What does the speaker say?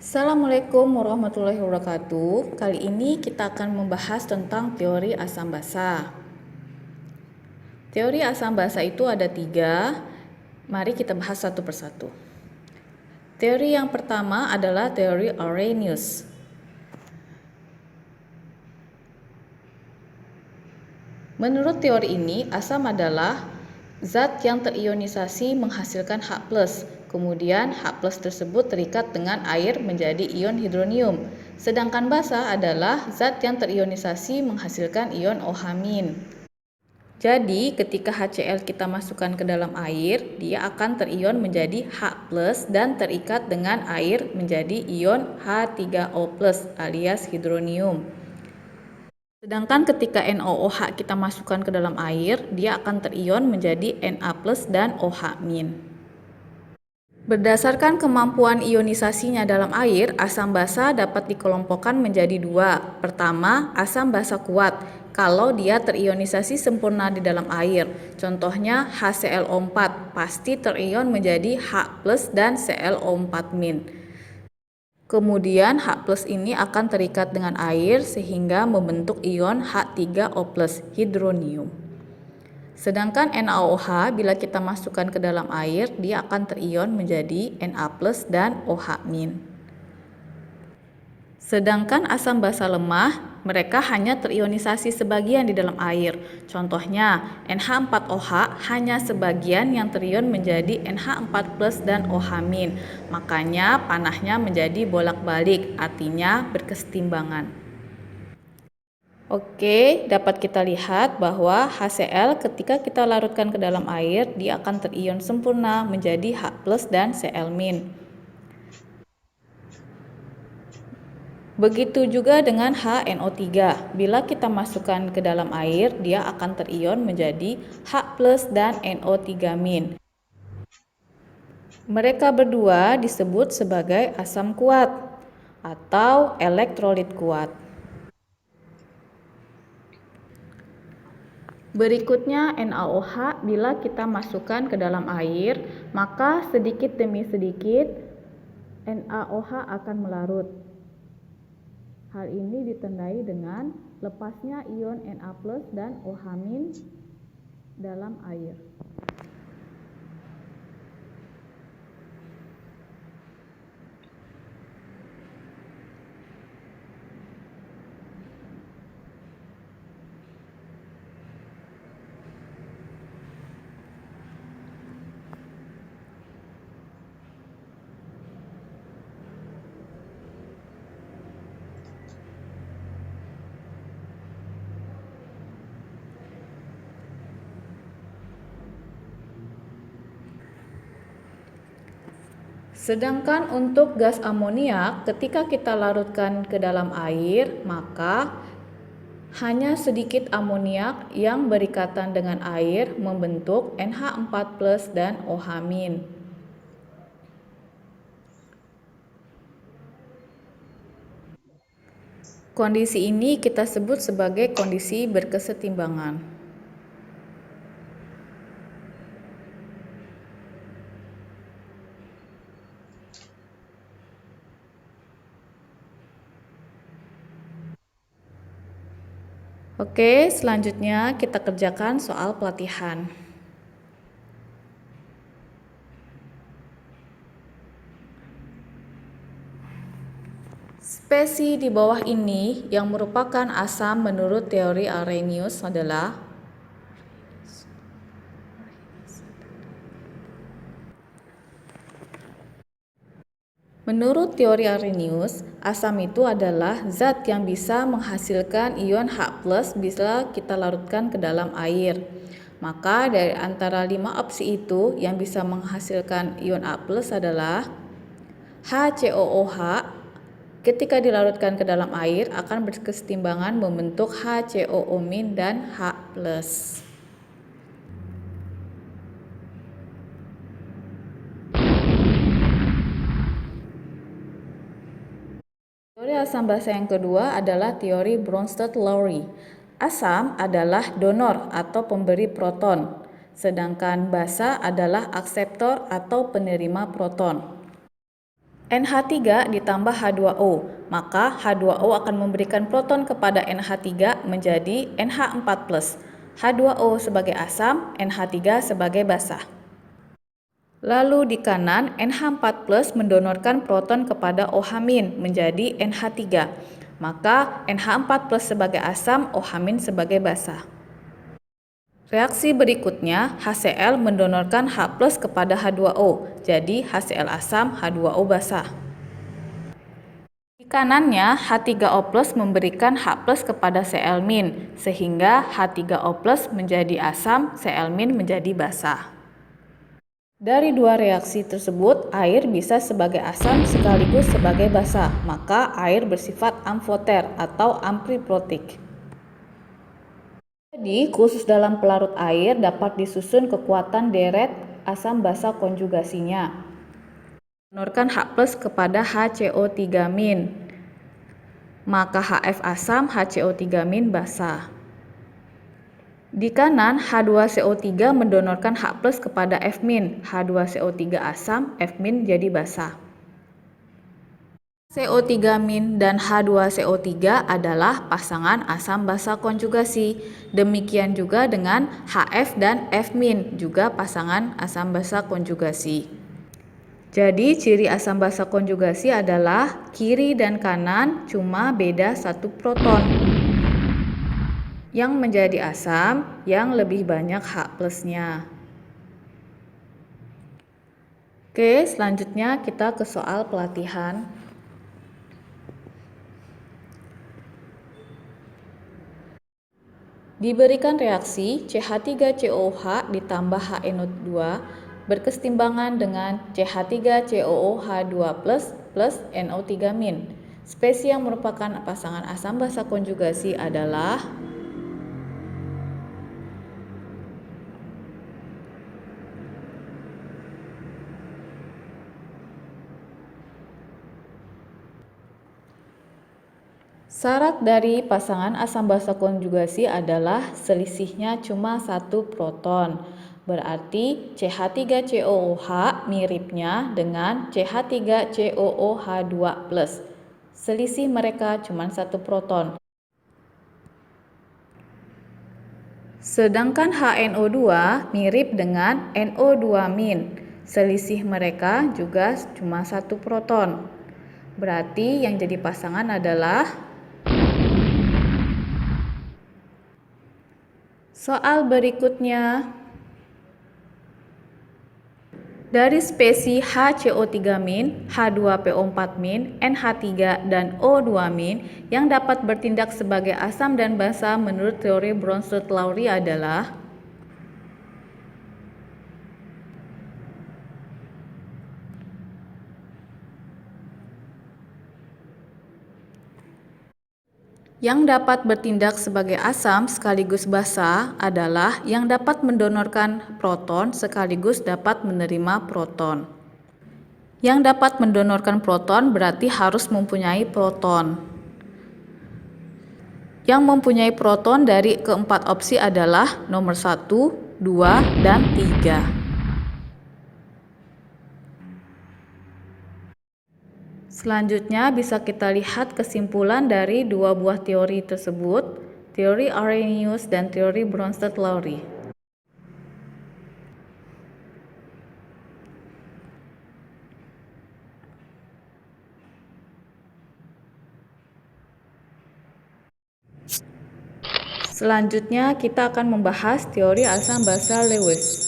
Assalamualaikum warahmatullahi wabarakatuh. Kali ini kita akan membahas tentang teori asam basa. Teori asam basa itu ada 3. Mari kita bahas satu persatu. Teori yang pertama adalah teori Arrhenius. Menurut teori ini, asam adalah zat yang terionisasi menghasilkan H+. Kemudian H+ tersebut terikat dengan air menjadi ion hidronium. Sedangkan basa adalah zat yang terionisasi menghasilkan ion OH-. Jadi, ketika HCl kita masukkan ke dalam air, dia akan terion menjadi H+ dan terikat dengan air menjadi ion H3O+ alias hidronium. Sedangkan ketika NaOH kita masukkan ke dalam air, dia akan terion menjadi Na+ dan OH-. Berdasarkan kemampuan ionisasinya dalam air, asam basa dapat dikelompokkan menjadi 2. Pertama, asam basa kuat, kalau dia terionisasi sempurna di dalam air. Contohnya HClO4, pasti terion menjadi H+ dan ClO4-. Kemudian H+ ini akan terikat dengan air sehingga membentuk ion H3O+ hidronium. Sedangkan NaOH bila kita masukkan ke dalam air, dia akan terion menjadi Na+ dan OH-. Sedangkan asam basa lemah, mereka hanya terionisasi sebagian di dalam air. Contohnya, NH4OH hanya sebagian yang terion menjadi NH4+ dan OH-. Makanya panahnya menjadi bolak-balik, artinya berkesetimbangan. Oke, dapat kita lihat bahwa HCl ketika kita larutkan ke dalam air, dia akan terion sempurna menjadi H+ dan Cl-. Begitu juga dengan HNO3. Bila kita masukkan ke dalam air, dia akan terion menjadi H+ dan NO3-. Mereka berdua disebut sebagai asam kuat atau elektrolit kuat. Berikutnya NaOH, bila kita masukkan ke dalam air, maka sedikit demi sedikit NaOH akan melarut. Hal ini ditandai dengan lepasnya ion Na+ dan OH- dalam air. Sedangkan untuk gas amoniak, ketika kita larutkan ke dalam air, maka hanya sedikit amoniak yang berikatan dengan air membentuk NH4+ dan OH-. Kondisi ini kita sebut sebagai kondisi berkesetimbangan. Oke, selanjutnya kita kerjakan soal pelatihan. Spesi di bawah ini yang merupakan asam menurut teori Arrhenius adalah Menurut teori Arrhenius, asam itu adalah zat yang bisa menghasilkan ion H+ bila kita larutkan ke dalam air. Maka dari antara 5 opsi itu yang bisa menghasilkan ion A+ adalah HCOOH. Ketika dilarutkan ke dalam air akan berkesetimbangan membentuk HCOO- dan H+. Teori asam basa yang kedua adalah teori Bronsted-Lowry. Asam adalah donor atau pemberi proton, sedangkan basa adalah akseptor atau penerima proton. NH3 ditambah H2O, maka H2O akan memberikan proton kepada NH3 menjadi NH4+. H2O sebagai asam, NH3 sebagai basa. Lalu di kanan, NH4+ mendonorkan proton kepada OH- menjadi NH3, maka NH4+ sebagai asam, OH- sebagai basa. Reaksi berikutnya, HCl mendonorkan H+ kepada H2O, jadi HCl asam, H2O basa. Di kanannya, H3O+ memberikan H+ kepada Cl-, sehingga H3O+ menjadi asam, Cl- menjadi basa. Dari dua reaksi tersebut, air bisa sebagai asam sekaligus sebagai basa, maka air bersifat amfoter atau amfiprotik. Jadi, khusus dalam pelarut air dapat disusun kekuatan deret asam basa konjugasinya. Donorkan H+ kepada HCO3-, maka HF asam, HCO3- basa. Di kanan, H2CO3 mendonorkan H+ kepada F-, H2CO3 asam, F- jadi basa. CO3- dan H2CO3 adalah pasangan asam basa konjugasi. Demikian juga dengan HF dan F- juga pasangan asam basa konjugasi. Jadi ciri asam basa konjugasi adalah kiri dan kanan cuma beda satu proton. Yang menjadi asam yang lebih banyak H+-nya. Oke, selanjutnya kita ke soal pelatihan. Diberikan reaksi CH3COOH ditambah HNO2 berkesetimbangan dengan CH3COOH2+ plus NO3-. Spesies yang merupakan pasangan asam basa konjugasi adalah syarat dari pasangan asam basa konjugasi adalah selisihnya cuma satu proton. Berarti CH3COOH miripnya dengan CH3COOH2+. Selisih mereka cuma satu proton. Sedangkan HNO2 mirip dengan NO2-. Selisih mereka juga cuma satu proton. Berarti yang jadi pasangan adalah soal berikutnya. Dari spesies HCO3-, H2PO4-, NH3, dan O2- yang dapat bertindak sebagai asam dan basa menurut teori Bronsted-Lowry adalah yang dapat bertindak sebagai asam sekaligus basa adalah yang dapat mendonorkan proton sekaligus dapat menerima proton. Yang dapat mendonorkan proton berarti harus mempunyai proton. Yang mempunyai proton dari keempat opsi adalah nomor 1, 2, dan 3. Selanjutnya bisa kita lihat kesimpulan dari dua buah teori tersebut, teori Arrhenius dan teori Bronsted-Lowry. Selanjutnya kita akan membahas teori asam basa Lewis.